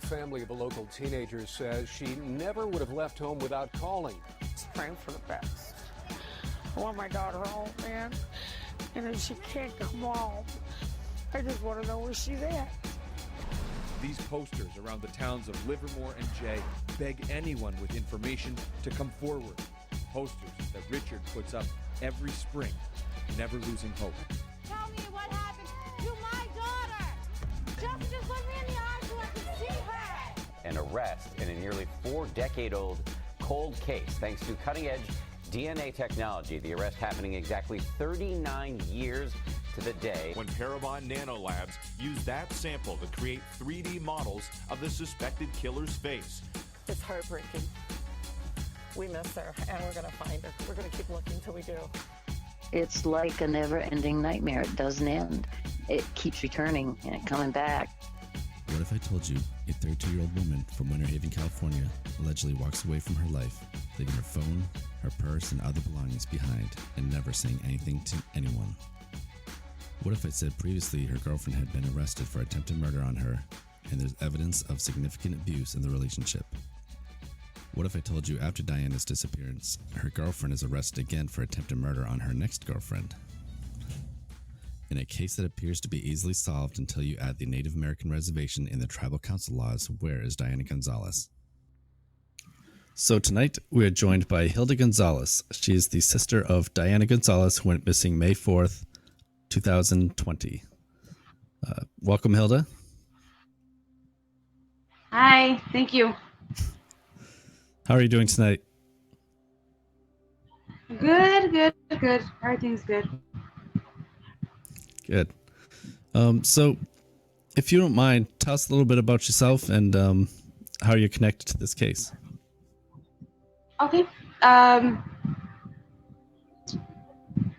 family of a local teenager says she never would have left home without calling. Just praying for the best. I want my daughter home, man. And if she can't come home, I just want to know where she's at. These posters around the towns of Livermore and Jay beg anyone with information to come forward. Posters that Richard puts up every spring, never losing hope. Tell me what happened to my daughter. Just look me in the eyes so I can see her. An arrest in a nearly 4-decade-old cold case. Thanks to cutting-edge DNA technology, the arrest happening exactly 39 years to the day. When Parabon Nanolabs used that sample to create 3D models of the suspected killer's face. It's heartbreaking. We miss her, and we're going to find her. We're going to keep looking till we do. It's like a never-ending nightmare. It doesn't end. It keeps returning and coming back. What if I told you a 32-year-old woman from Winterhaven, California, allegedly walks away from her life, leaving her phone, her purse, and other belongings behind, and never saying anything to anyone? What if I said previously her girlfriend had been arrested for attempted murder on her, and there's evidence of significant abuse in the relationship? What if I told you after Diana's disappearance, her girlfriend is arrested again for attempted murder on her next girlfriend? In a case that appears to be easily solved until you add the Native American reservation in the tribal council laws, where is Diana Gonzalez? So tonight we are joined by Hilda Gonzalez. She is the sister of Diana Gonzalez, who went missing May 4th, 2020. Welcome, Hilda. Hi, thank you. How are you doing tonight? Good. Everything's good. Good. So, if you don't mind, tell us a little bit about yourself and how you're connected to this case. Okay.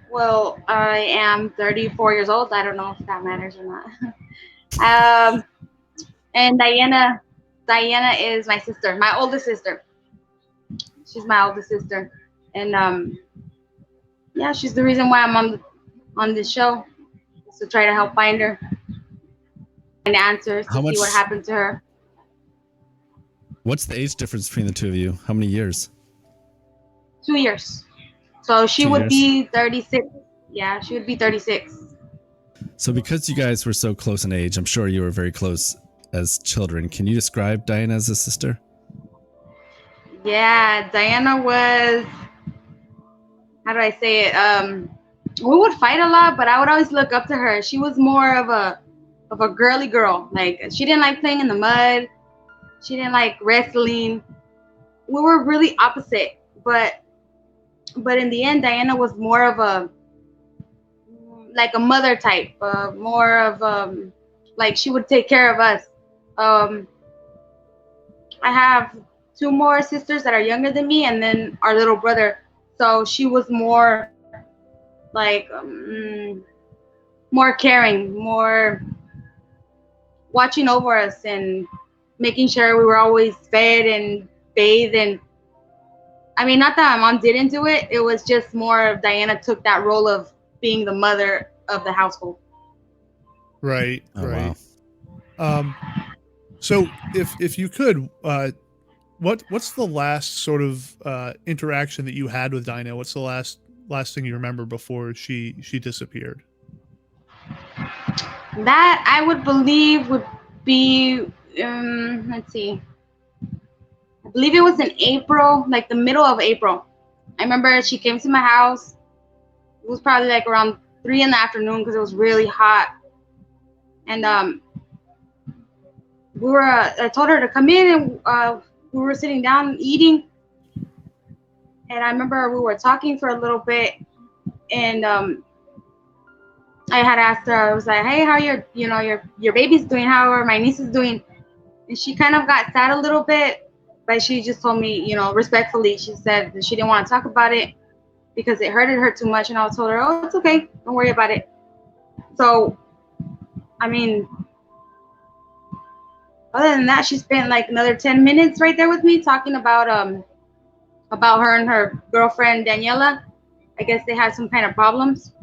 Well, I am 34 years old. I don't know if that matters or not. And Diana is my sister, my oldest sister. She's my oldest sister, and yeah, she's the reason why I'm on this show, to try to help find her and answers to see what happened to her. What's the age difference between the two of you? How many years? 2 years. So she would be 36. Yeah, she would be 36. So because you guys were so close in age, I'm sure you were very close as children. Can you describe Diana as a sister? Yeah, Diana was, how do I say it? We would fight a lot, but I would always look up to her. She was more of a girly girl. Like, she didn't like playing in the mud. She didn't like wrestling. We were really opposite, but in the end, Diana was more of a mother type, more of like she would take care of us. I have 2 more sisters that are younger than me, and then our little brother. So she was more like more caring, more watching over us and making sure we were always fed and bathed. And I mean, not that my mom didn't do it. It was just more of Diana took that role of being the mother of the household. Right. Oh, right. Wow. So if you could, what's the last sort of interaction that you had with Diana? What's the last thing you remember before she disappeared? That I would believe would be let's see. I believe it was in April, like the middle of April. I remember she came to my house. It was probably like around 3 in the afternoon because it was really hot. And I told her to come in, and we were sitting down eating. And I remember we were talking for a little bit, and I had asked her, I was like, hey, how your baby's doing? How are my nieces doing? And she kind of got sad a little bit, but she just told me, respectfully, she said that she didn't want to talk about it because it hurted her too much. And I told her, oh, it's okay. Don't worry about it. So, I mean, other than that, she spent like another 10 minutes right there with me talking about her and her girlfriend, Daniela. I guess they had some kind of problems.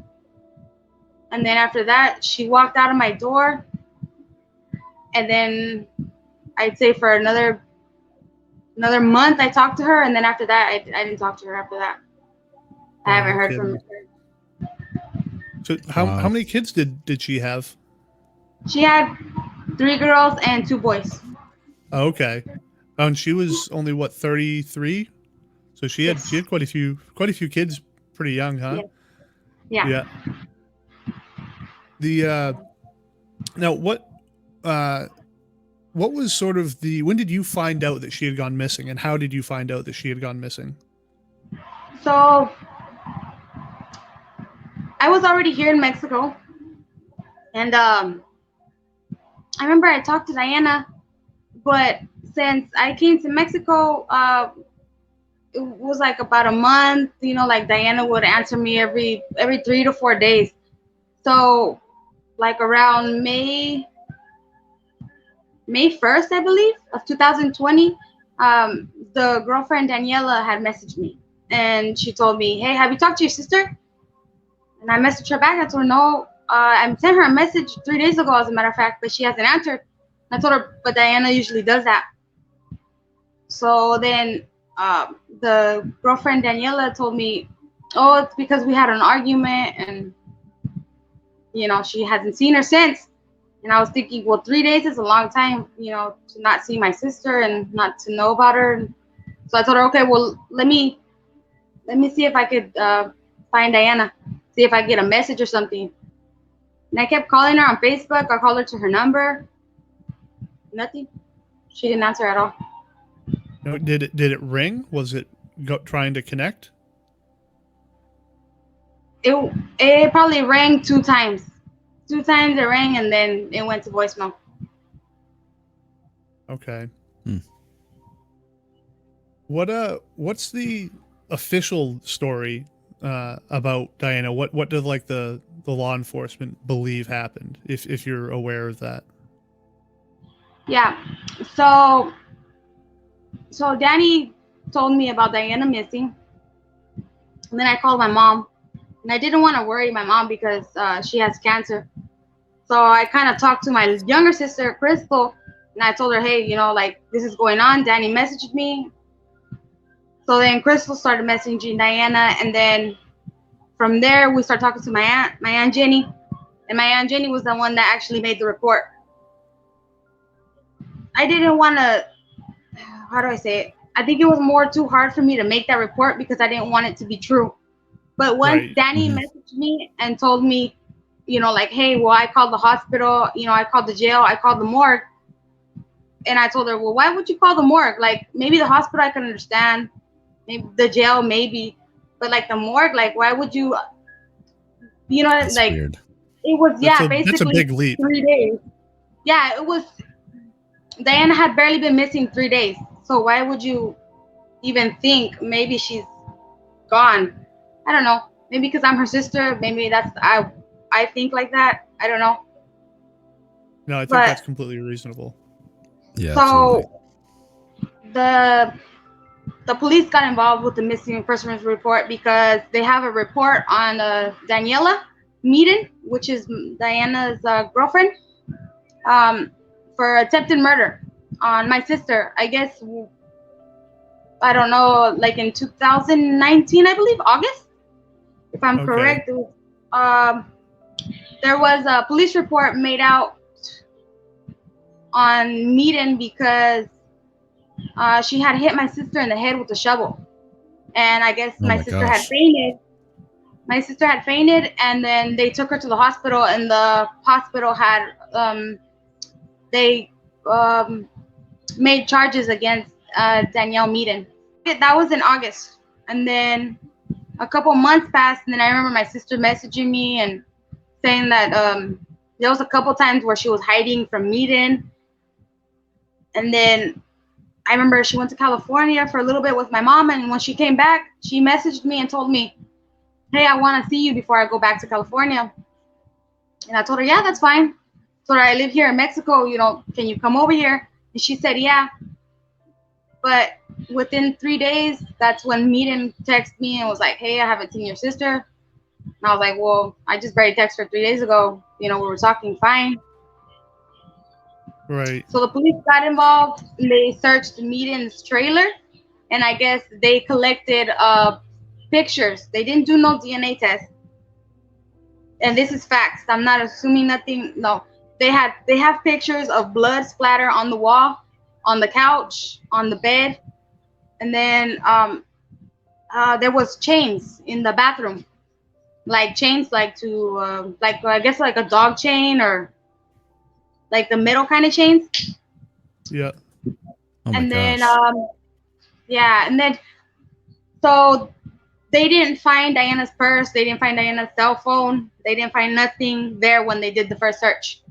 And then after that, she walked out of my door. And then I'd say for another month I talked to her, and then after that I didn't talk to her after that. I haven't heard from her. So how many kids did she have? She had 3 girls and 2 boys. Oh, okay. And she was only what, 33? So she had quite a few kids pretty young, huh? Yeah. The now what was sort of when did you find out that she had gone missing, and how did you find out that she had gone missing? So I was already here in Mexico, and I remember I talked to Diana, but since I came to Mexico, it was like about a month, you know, like Diana would answer me every 3 to 4 days. So like around May 1st, I believe, of 2020, the girlfriend Daniela had messaged me, and she told me, hey, have you talked to your sister? And I messaged her back. I told her, no, I sent her a message 3 days ago, as a matter of fact, but she hasn't answered. I told her, but Diana usually does that. So then the girlfriend Daniela told me, oh, it's because we had an argument, and you know, she hasn't seen her since. And I was thinking, well, 3 days is a long time, you know, to not see my sister and not to know about her. So I told her, okay, well, let me see if I could find Diana, see if I get a message or something. And I kept calling her on Facebook. I called her to her number. Nothing. She didn't answer at all. No, did it ring? Was it trying to connect? It probably rang 2 times. 2 times it rang, and then it went to voicemail. Okay. What's the official story about Diana? What did like the law enforcement believe happened, if you're aware of that? Yeah. So Danny told me about Diana missing, and then I called my mom, and I didn't want to worry my mom because she has cancer. So I kind of talked to my younger sister, Crystal, and I told her, hey, you know, like, this is going on. Danny messaged me. So then Crystal started messaging Diana, and then from there we started talking to my aunt Jenny, and my aunt Jenny was the one that actually made the report. I didn't want to, how do I say it? I think it was more too hard for me to make that report because I didn't want it to be true. But once Danny messaged me and told me, you know, like, hey, well, I called the hospital, you know, I called the jail, I called the morgue. And I told her, well, why would you call the morgue? Like, maybe the hospital I can understand, maybe the jail, maybe, but like the morgue, like, why would you, you know, That's like, weird. it was, basically that's a big leap. 3 days. Yeah, it was, Diana had barely been missing 3 days. So why would you even think maybe she's gone? I don't know. Maybe because I'm her sister. Maybe that's, I think like that. I don't know. No, I think that's completely reasonable. Yeah. So the police got involved with the missing persons report because they have a report on Daniela Meaden, which is Diana's girlfriend, for attempted murder on my sister. I guess, I don't know, like in 2019, I believe, August, if I'm correct. There was a police report made out on Meaden because she had hit my sister in the head with a shovel, and I guess my sister had fainted. My sister had fainted, and then they took her to the hospital, and the hospital had they made charges against Danielle Meaden. That was in August, and then a couple months passed, and then I remember my sister messaging me and saying that there was a couple times where she was hiding from Meaden, and then I remember she went to California for a little bit with my mom, and when she came back, she messaged me and told me, hey, I want to see you before I go back to California. And I told her, yeah, that's fine. So I live here in Mexico, you know, can you come over here? And she said, yeah. But within 3 days, that's when Meaden texted me and was like, hey, I haven't seen your sister. And I was like, well, I just barely texted her 3 days ago. You know, we were talking fine. Right. So the police got involved. And they searched Meaden's trailer, and I guess they collected pictures. They didn't do no DNA test, and this is facts. I'm not assuming nothing. No, they have pictures of blood splatter on the wall, on the couch, on the bed, and then there was chains in the bathroom, like chains like to like I guess like a dog chain or like the metal kind of chains. Yeah. Oh my And then gosh. yeah, and then so they didn't find Diana's purse, they didn't find Diana's cell phone, they didn't find nothing there when they did the first search.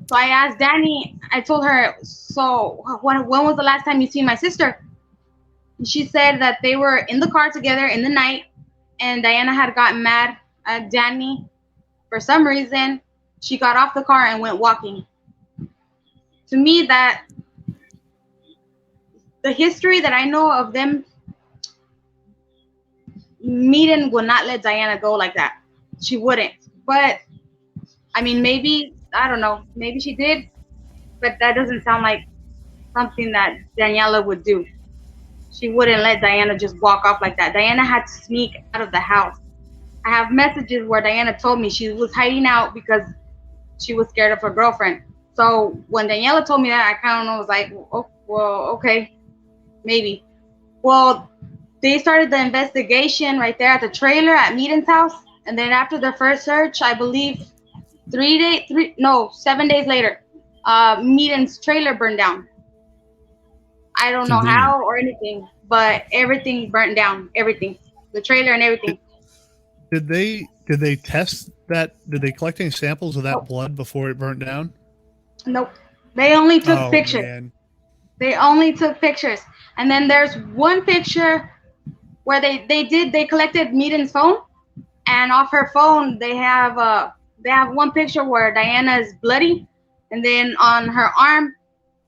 So I asked Danny, I told her, so when was the last time you seen my sister? And she said that they were in the car together in the night, and Diana had gotten mad at Danny for some reason. She got off the car and went walking. To me, that the history that I know of them, Meaden would not let Diana go like that. She wouldn't. But I mean, maybe, I don't know, maybe she did, but that doesn't sound like something that Daniela would do. She wouldn't let Diana just walk off like that. Diana had to sneak out of the house. I have messages where Diana told me she was hiding out because she was scared of her girlfriend. So when Daniela told me that, I kind of was like, oh, well, okay, maybe. Well, they started the investigation right there at the trailer at Meaden's house. And then after the first search, I believe 7 days later, Meaden's trailer burned down. I don't know how or anything, but everything burnt down, everything, the trailer and everything. Did they test that? Did they collect any samples of that blood before it burnt down? Nope. They only took pictures. Man. They only took pictures. And then there's one picture where they collected Meaden's phone, and off her phone they have one picture where Diana is bloody, and then on her arm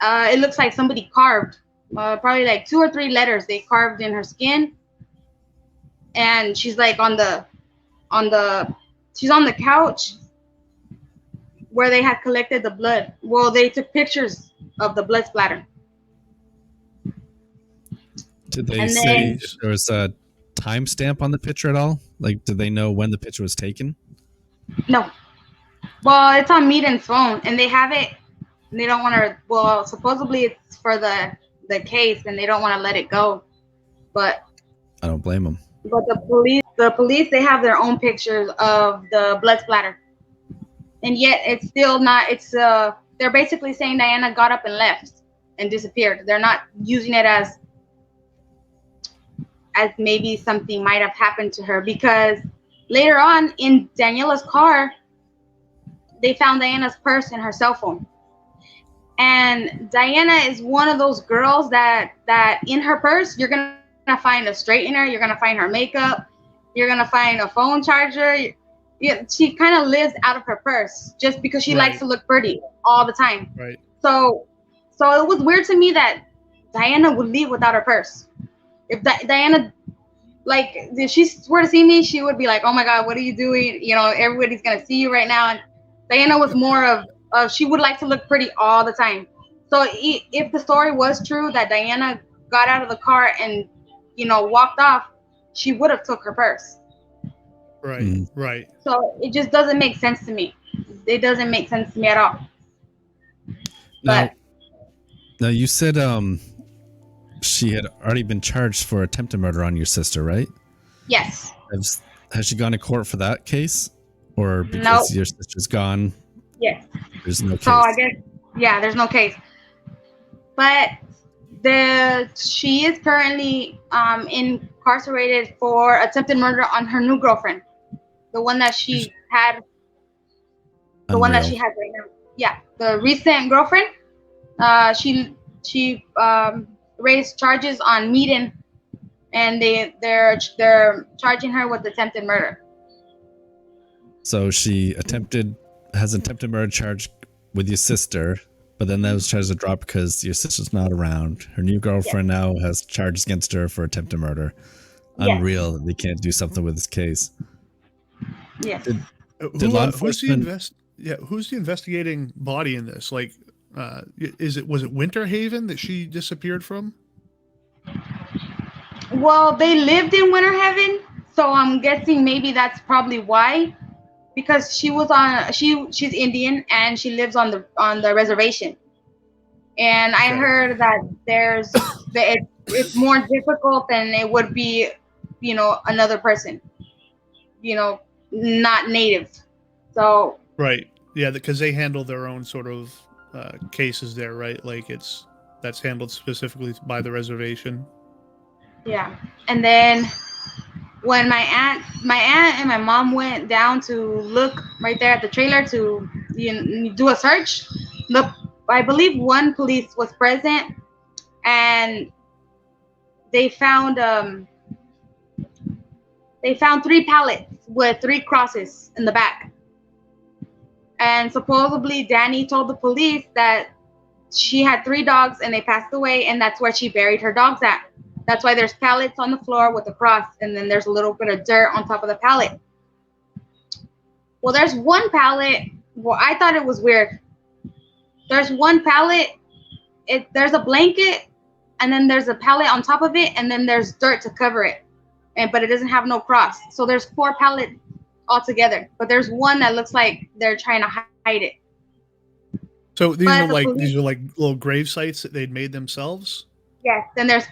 it looks like somebody carved probably like 2 or 3 letters they carved in her skin, and she's like she's on the couch where they had collected the blood. Well, they took pictures of the blood splatter. Did they say if there was a timestamp on the picture at all? Like, did they know when the picture was taken? No. Well, it's on Meaden's phone, and they have it. And they don't want to. Well, supposedly it's for the case, and they don't want to let it go. But I don't blame them. But the police, they have their own pictures of the blood splatter, and yet it's still not. It's they're basically saying Diana got up and left and disappeared. They're not using it as maybe something might have happened to her, because later on in Daniela's car, they found Diana's purse and her cell phone. And Diana is one of those girls that in her purse, you're going to find a straightener, you're going to find her makeup, you're going to find a phone charger. She kind of lives out of her purse just because she likes to look pretty all the time. Right. So it was weird to me that Diana would leave without her purse. If Diana, like, if she were to see me, she would be like, oh my God, what are you doing? You know, everybody's going to see you right now. And Diana was more of she would like to look pretty all the time. So if the story was true that Diana got out of the car and, you know, walked off, she would have took her purse. Right, right. So it just doesn't make sense to me. It doesn't make sense to me at all. Now you said she had already been charged for attempted murder on your sister, right? Yes. Has she gone to court for that case? Or because your sister's gone? Yes. There's no case. So I guess, yeah, there's no case. But she is currently incarcerated for attempted murder on her new girlfriend. The one that she had. The one that she has right now. Yeah, the recent girlfriend. She raised charges on Meaden, and they're charging her with attempted murder. So she has attempted murder charge with your sister, but then those charges are dropped because your sister's not around. Her new girlfriend now has charges against her for attempted murder. Unreal that they can't do something with this case. Yes. Did law enforcement? who's the investigating body in this? Like, was it Winterhaven that she disappeared from? Well, they lived in Winterhaven, so I'm guessing maybe that's probably why, because she's Indian and she lives on the reservation. And I heard that it's more difficult than it would be, another person, not native. So Right. Yeah, because they handle their own sort of cases there, right? Like that's handled specifically by the reservation. yeah. And then when my aunt and my mom went down to look right there at the trailer to do a search, I believe one police was present, and they found 3 pallets with 3 crosses in the back. And supposedly Danny told the police that she had 3 dogs and they passed away, and that's where she buried her dogs at. That's why there's pallets on the floor with a cross, and then there's a little bit of dirt on top of the pallet. Well, there's one pallet. Well, I thought it was weird. There's one pallet. There's a blanket, and then there's a pallet on top of it, and then there's dirt to cover it. But it doesn't have no cross. So there's 4 pallets altogether. But there's one that looks like they're trying to hide it. So these are like little grave sites that they'd made themselves? Yes, and there's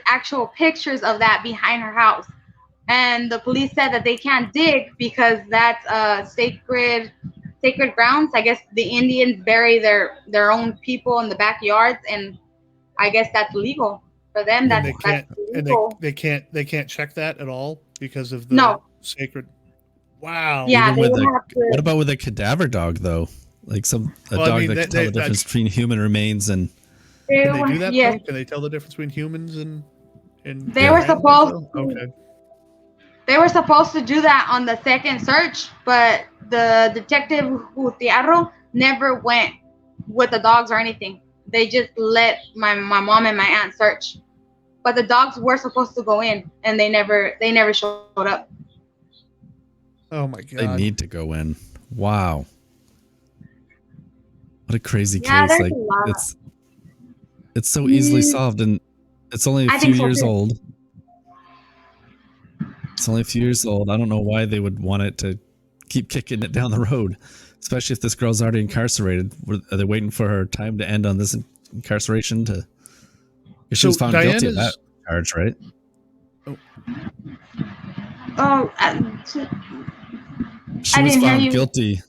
actual pictures of that behind her house. And the police said that they can't dig because that's sacred grounds. I guess the Indians bury their own people in the backyards, and I guess that's legal for them. That's illegal. And they can't check that at all because of the sacred. Wow. Yeah. What about with a cadaver dog though? Like a dog that can tell the difference between human remains and. Can they do that? Yes. Can they tell the difference between humans and they were supposed to. Okay. They were supposed to do that on the second search, but the detective Gutiérrez never went with the dogs or anything. They just let my mom and my aunt search. But the dogs were supposed to go in, and they never showed up. Oh my god. They need to go in. Wow. What a crazy case. Like it's so easily solved, and it's only a few years old. It's only a few years old. I don't know why they would want it to keep kicking it down the road, especially if this girl's already incarcerated. Are they waiting for her time to end on this incarceration? She was found guilty of that charge, right? She was found guilty.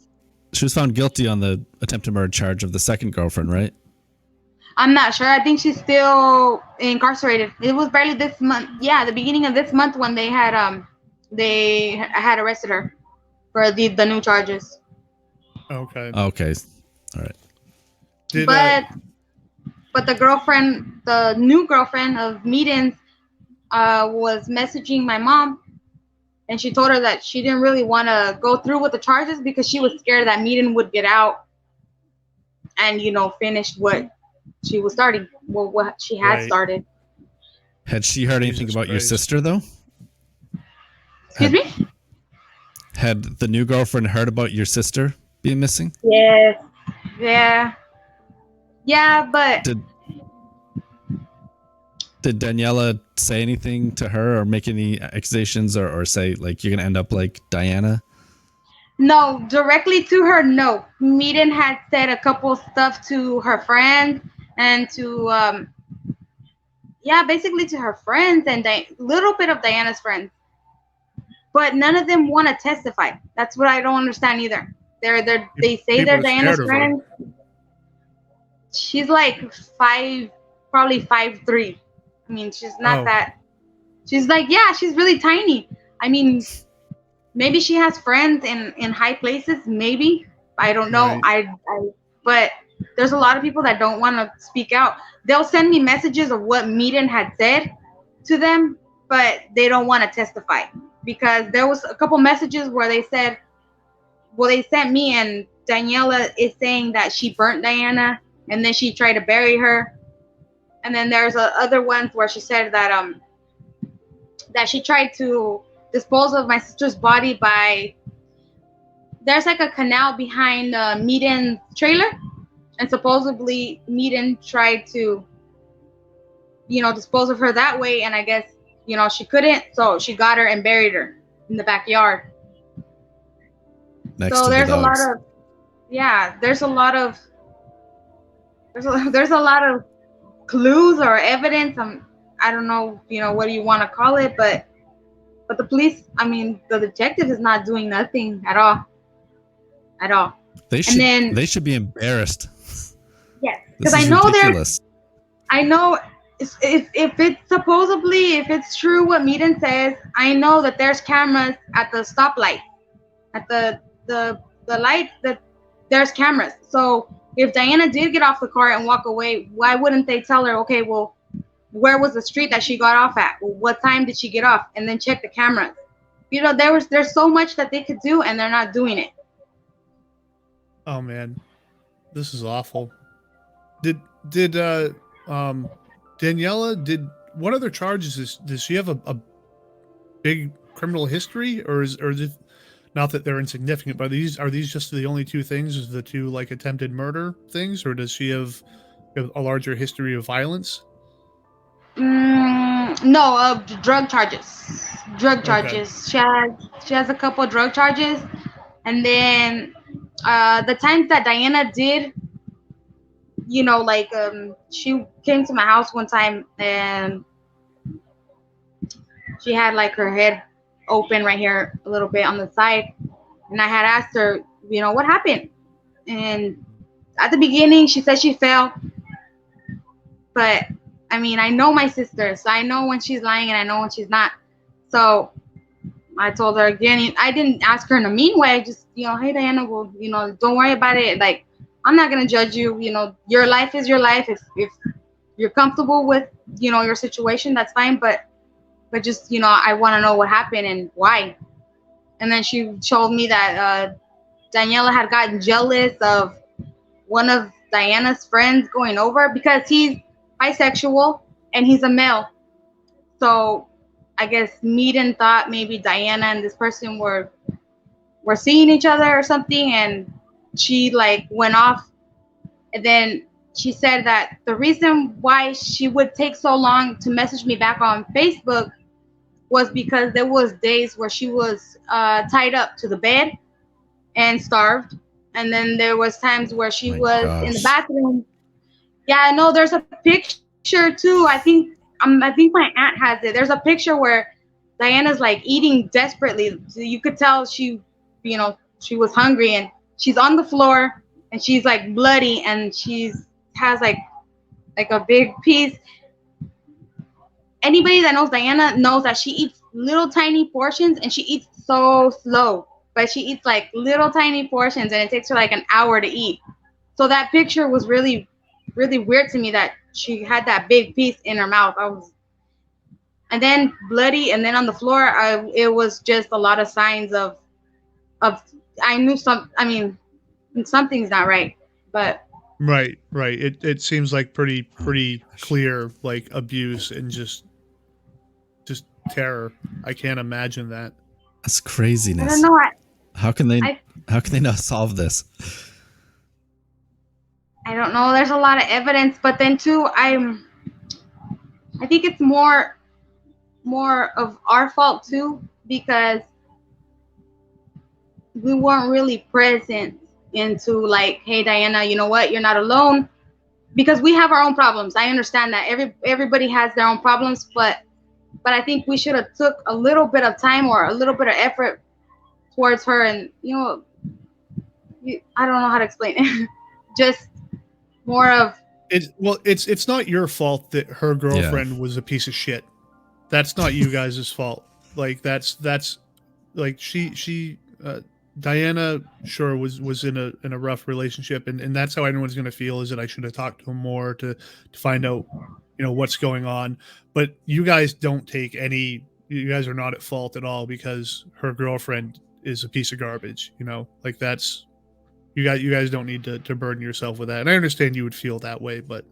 She was found guilty on the attempted murder charge of the second girlfriend, right? I'm not sure. I think she's still incarcerated. It was barely this month. Yeah, the beginning of this month when they had arrested her for the new charges. Okay. Okay. All right. But the new girlfriend of Meaden's was messaging my mom, and she told her that she didn't really want to go through with the charges because she was scared that Meaden would get out and finish what she was starting. Well, what she had started. Had she heard anything about your sister though? Excuse me? Had the new girlfriend heard about your sister being missing? Yes. Yeah, but did Daniela say anything to her or make any accusations or say like you're gonna end up like Diana? No, directly to her, no. Meaden had said a couple stuff to her friends and to basically to her friends and a little bit of Diana's friends. But none of them want to testify. That's what I don't understand either. They say they're Diana's friends. She's like probably 5'3". I mean, she's not that. She's like, she's really tiny. I mean, maybe she has friends in high places. Maybe, I don't know. Right. But there's a lot of people that don't want to speak out. They'll send me messages of what Meaden had said to them, but they don't want to testify because there was a couple messages where they said, well, they sent me and Daniela is saying that she burnt Diana and then she tried to bury her. And then there's other ones where she said that that she tried to dispose of my sister's body by there's like a canal behind Meaden's trailer, and supposedly Meaden tried to, dispose of her that way, and I guess, she couldn't, so she got her and buried her in the backyard. Next So to there's the a lot dogs. of, there's a lot of, there's a lot of clues or evidence. I don't know, what do you want to call it, but the police, the detective is not doing nothing at all. They should be embarrassed. Yes, This because I is know ridiculous. I know if it's true what Meaden says, I know that there's cameras at the stoplight, at the light, that there's cameras. So if Diana did get off the car and walk away, why wouldn't they tell her, okay, well, where was the street that she got off at? What time did she get off? And then check the cameras. There's so much that they could do, and they're not doing it. Oh man, this is awful. Did Daniela, what other charges does she have a big criminal history, or is it, not that they're insignificant, but are these just the only two things? Is the two like attempted murder things, or does she have a larger history of violence? No, drug charges. Okay. She has a couple of drug charges, and then the times that Diana did, she came to my house one time and she had like her head open right here a little bit on the side, and I had asked her, what happened, and at the beginning she said she fell, but I know my sister, so I know when she's lying and I know when she's not. So I told her again, I didn't ask her in a mean way, just, hey Diana, well, don't worry about it. Like, I'm not going to judge you. Your life is your life. If you're comfortable with, your situation, that's fine. But just, I want to know what happened and why. And then she told me that Daniela had gotten jealous of one of Diana's friends going over, because he's bisexual and he's a male. So I guess Meaden thought maybe Diana and this person were seeing each other or something, and she like went off. And then she said that the reason why she would take so long to message me back on Facebook was because there was days where she was tied up to the bed and starved, and then there was times where she was in the bathroom. Yeah, no, there's a picture too. I think my aunt has it. There's a picture where Diana's like eating desperately. So you could tell she was hungry, and she's on the floor and she's like bloody, and has like a big piece. Anybody that knows Diana knows that she eats little tiny portions, and she eats so slow, but she eats like little tiny portions, and it takes her like an hour to eat. So that picture was really, really weird to me, that she had that big piece in her mouth. And then bloody, and then on the floor, it was just a lot of signs of I knew something's not right. But Right. It seems like pretty clear, like abuse and just terror. I can't imagine that. That's craziness. I don't know. How can they not solve this? I don't know. There's a lot of evidence, but then too, I think it's more of our fault too, because we weren't really present into like, hey Diana, you know what? You're not alone, because we have our own problems. I understand that everybody has their own problems, but I think we should have took a little bit of time or a little bit of effort towards her, and I don't know how to explain it. Just more of it's not your fault that her girlfriend was a piece of shit. That's not you guys' fault. Like that's like she Diana sure was in a rough relationship, and that's how everyone's going to feel, is that I should have talked to him more to find out what's going on. But you guys you guys are not at fault at all, because her girlfriend is a piece of garbage. Like that's you guys don't need to burden yourself with that. And I understand you would feel that way, but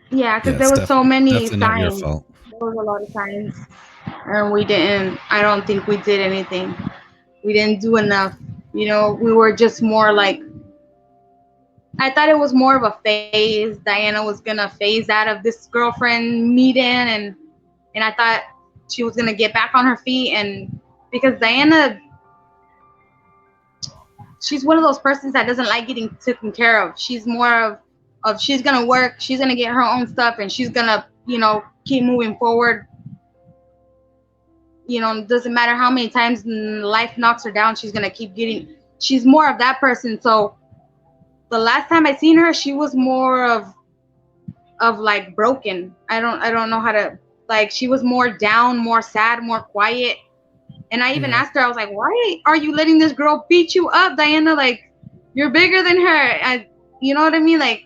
yeah, because there was so many definitely not your signs. fault. There was a lot of signs, and I don't think we did anything. We didn't do enough. You know, we were just more like, I thought it was more of a phase. Diana was gonna phase out of this girlfriend meeting, and I thought she was gonna get back on her feet. And because Diana, she's one of those persons that doesn't like getting taken care of. She's more of she's gonna work, she's gonna get her own stuff, and she's gonna, you know, keep moving forward. You know, it doesn't matter how many times life knocks her down, she's gonna keep getting. She's more of that person. So the last time I seen her, she was more of like broken. I don't know how to, like, she was more down, more sad, more quiet. And I even asked her, I was like, why are you letting this girl beat you up, Diana? Like, you're bigger than her. You know what I mean? Like,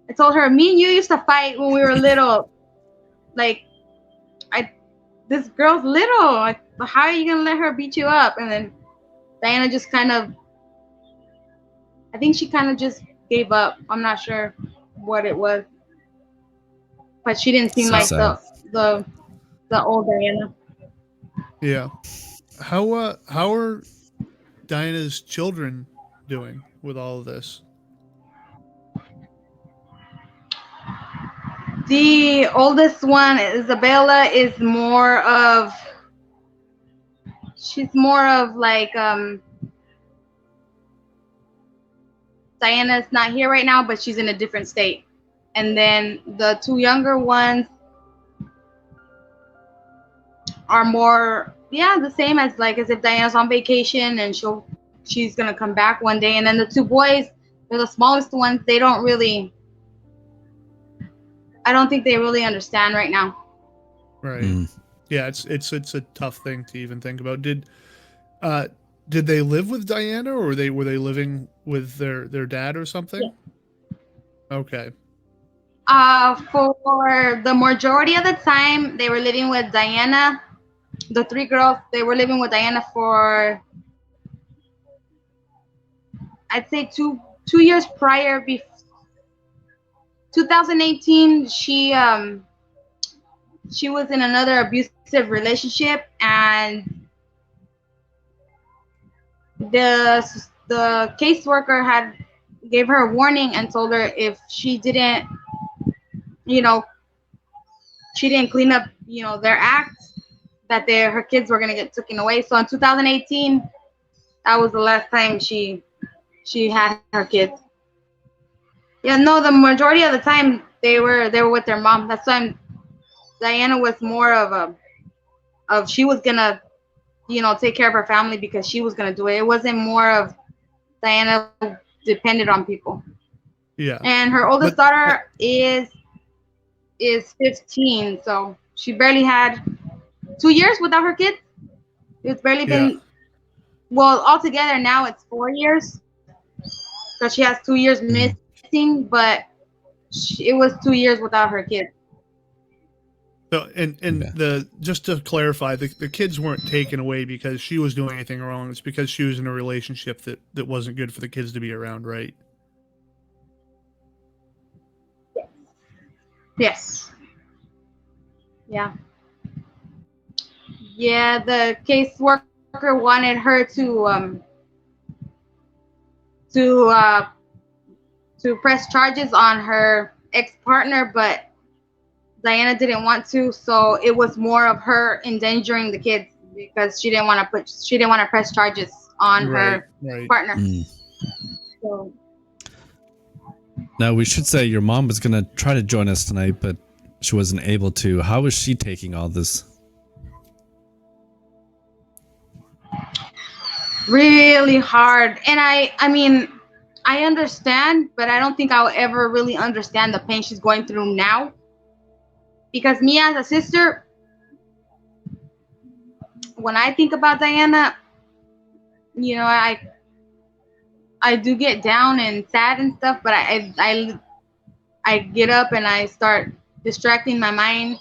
I told her, me and you used to fight when we were little. Like, this girl's little. Like, how are you gonna let her beat you up? And then Diana just kind of, I think she kind of just gave up. I'm not sure what it was, but she didn't seem So like sad. the old Diana. Yeah. How are Diana's children doing with all of this? The oldest one, Isabella, is more of, she's more of like, Diana's not here right now, but she's in a different state. And then the two younger ones are more, the same as like as if Diana's on vacation and she's gonna come back one day. And then the two boys, they're the smallest ones. They don't really, I don't think they really understand right now. Right. Yeah, it's a tough thing to even think about. Did they live with Diana, or were they living with their dad or something? Yeah. Okay. For the majority of the time, they were living with Diana. The three girls, they were living with Diana for, I'd say two years prior. 2018, she was in another abusive relationship, and the caseworker gave her a warning and told her if she didn't, she didn't clean up, their act, that her kids were gonna get taken away. So in 2018, that was the last time she had her kids. Yeah, no, the majority of the time they were with their mom. That's why Diana was more of she was gonna, take care of her family because she was gonna do it. It wasn't more of Diana depended on people. Yeah. And her oldest daughter is 15, so she barely had 2 years without her kids. It's barely been, well, altogether now it's 4 years because she has 2 years missing, but it was 2 years without her kids. So, and just to clarify, the kids weren't taken away because she was doing anything wrong. It's because she was in a relationship that wasn't good for the kids to be around, right? Yes. Yeah. Yeah, the caseworker wanted her to press charges on her ex-partner, but Diana didn't want to, so it was more of her endangering the kids because she didn't want to press charges on her partner. So. Now, we should say your mom was going to try to join us tonight, but she wasn't able to. How is she taking all this? Really hard. And I mean, I understand, but I don't think I'll ever really understand the pain she's going through now. Because me as a sister, when I think about Diana, I do get down and sad and stuff, but I get up and I start distracting my mind.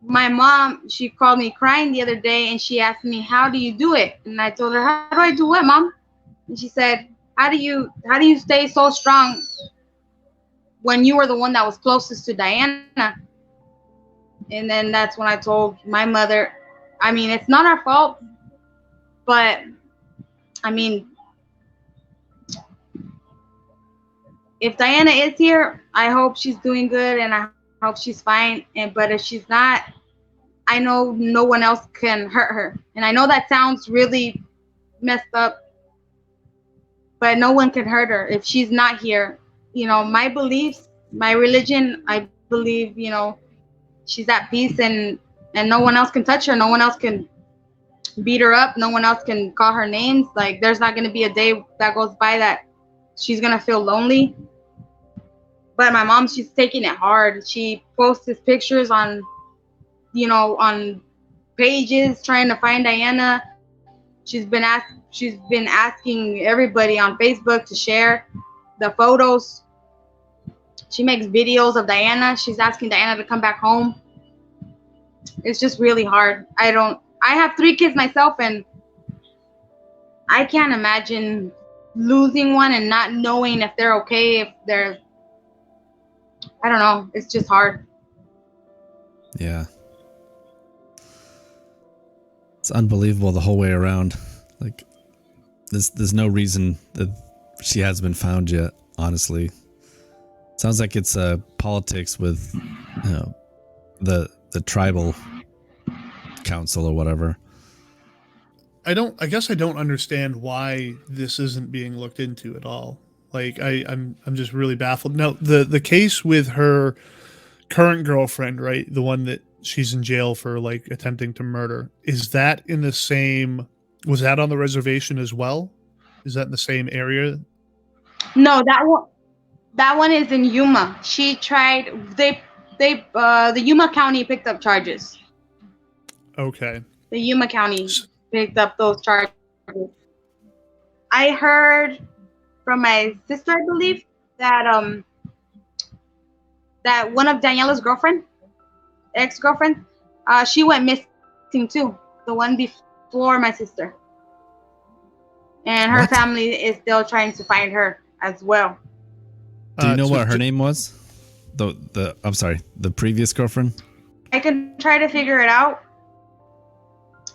My mom, she called me crying the other day and she asked me, how do you do it? And I told her, how do I do what, Mom? And she said, how do you stay so strong when you were the one that was closest to Diana? And then that's when I told my mother, I mean, it's not our fault, but I mean, if Diana is here, I hope she's doing good and I hope she's fine. But if she's not, I know no one else can hurt her. And I know that sounds really messed up, but no one can hurt her if she's not here. My beliefs, my religion, I believe, she's at peace and no one else can touch her. No one else can beat her up. No one else can call her names. Like, there's not going to be a day that goes by that she's going to feel lonely. But my mom, she's taking it hard. She posts his pictures on, on pages trying to find Diana. She's been asking everybody on Facebook to share the photos. She makes videos of Diana. She's asking Diana to come back home. It's just really hard. I have 3 kids myself, and I can't imagine losing one and not knowing if they're okay, if they're, I don't know. It's just hard. Yeah. It's unbelievable the whole way around. Like, there's no reason that she hasn't been found yet, honestly. Sounds like it's politics with the tribal council or whatever. I guess I don't understand why this isn't being looked into at all. Like, I'm just really baffled. Now, the case with her current girlfriend, right? The one that she's in jail for, like, attempting to murder. Is that in the same, was that on the reservation as well? Is that in the same area? No, that one is in Yuma. She tried, the Yuma County picked up charges. Okay. The Yuma County picked up those charges. I heard from my sister, I believe, that that one of Daniela's ex-girlfriend, she went missing too. The one before my sister. And her family is still trying to find her as well. Do you know what her name was? I'm sorry, the previous girlfriend? I can try to figure it out.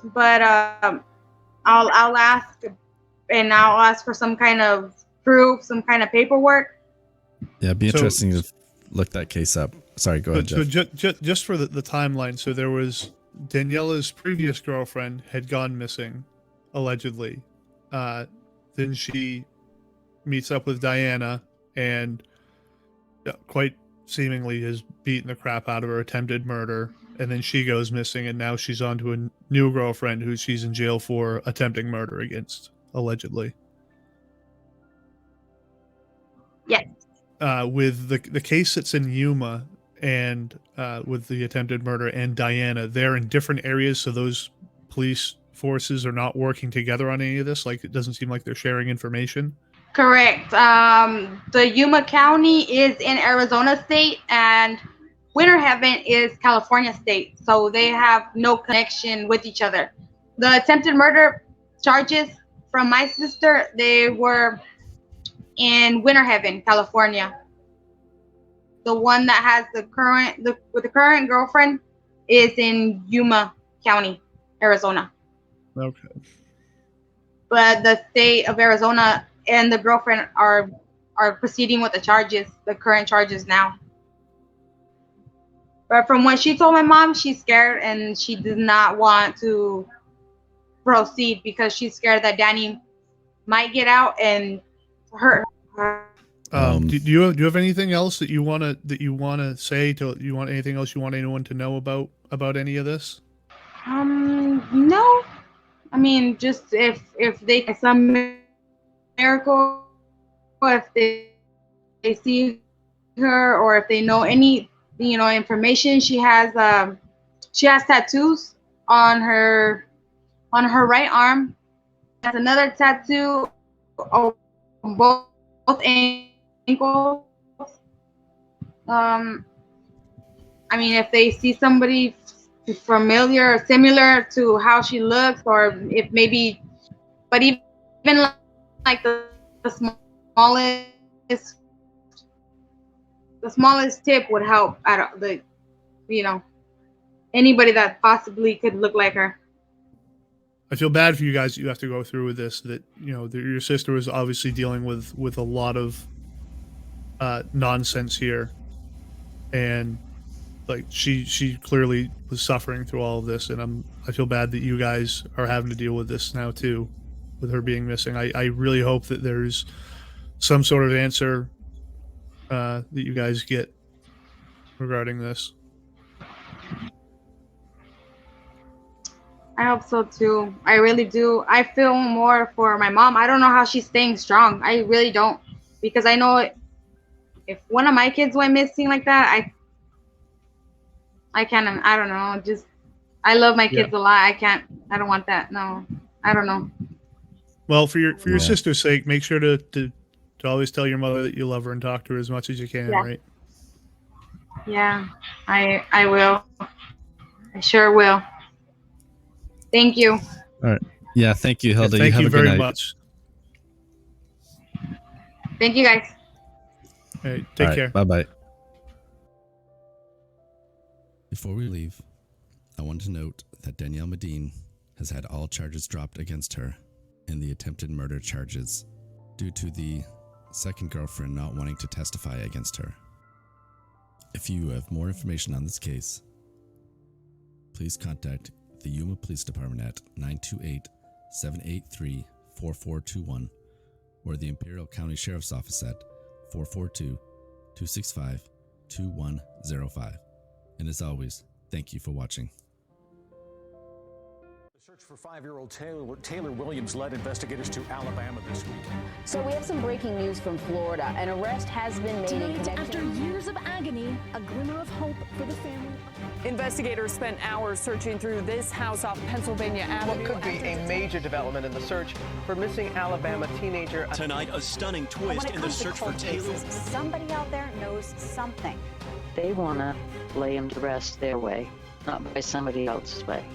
But I'll ask, and I'll ask for some kind of proof, some kind of paperwork. Yeah, it'd be interesting to look that case up. Sorry, go ahead, Jeff. So just for the timeline, so there was Daniela's previous girlfriend had gone missing, allegedly. Then she meets up with Diana and quite seemingly has beaten the crap out of her, attempted murder. And then she goes missing, and now she's on to a new girlfriend who she's in jail for attempting murder against, allegedly. Yes. With the case that's in Yuma and with the attempted murder and Diana, they're in different areas, so those police forces are not working together on any of this. Like, it doesn't seem like they're sharing information. Correct. The Yuma County is in Arizona State, and Winterhaven is California State, so they have no connection with each other. The attempted murder charges from my sister, they were in Winterhaven, California. The one that has the current girlfriend is in Yuma County, Arizona. Okay. But the state of Arizona and the girlfriend are proceeding with the charges, the current charges now. But from what she told my mom, she's scared and she does not want to proceed because she's scared that Danny might get out and hurt her. Do you have anything else that you wanna say? You want anything else you want anyone to know about any of this? No. I mean, just if they some miracle, if they see her, or if they know any information. She has tattoos on her right arm. Has another tattoo on both ankles. I mean, if they see somebody familiar or similar to how she looks, or if maybe, but even like the smallest tip would help. Anybody that possibly could look like her. I feel bad for you guys that you have to go through with this. That your sister was obviously dealing with a lot of nonsense here, and like she clearly was suffering through all of this, and I feel bad that you guys are having to deal with this now too, with her being missing. I really hope that there's some sort of answer that you guys get regarding this. I hope so too. I really do. I feel more for my mom. I don't know how she's staying strong. I really don't, because I know if one of my kids went missing like that, I can't. I don't know. Just I love my kids a lot. I don't want that. No, I don't know. Well, for your sister's sake, make sure to always tell your mother that you love her and talk to her as much as you can. Right? Yeah, I will. I sure will. Thank you. All right. Yeah, thank you, Hilda. Thank you have a good very night. much. Thank you, guys. All right, take care. Bye-bye. Before we leave, I want to note that Danielle Medine has had all charges dropped against her in the attempted murder charges due to the second girlfriend not wanting to testify against her. If you have more information on this case, please contact the Yuma Police Department at 928-783-4421 or the Imperial County Sheriff's Office at 442-265-2105. And as always, thank you for watching. The search for 5-year-old Taylor Williams led investigators to Alabama this week. So we have some breaking news from Florida. An arrest has been made in connection. After years of agony, a glimmer of hope for the family. Investigators spent hours searching through this house off Pennsylvania Avenue. What could be a major development in the search for missing Alabama teenager. Tonight, a stunning twist in the search for Taylor. Somebody out there knows something. They want to lay him to rest their way, not by somebody else's way.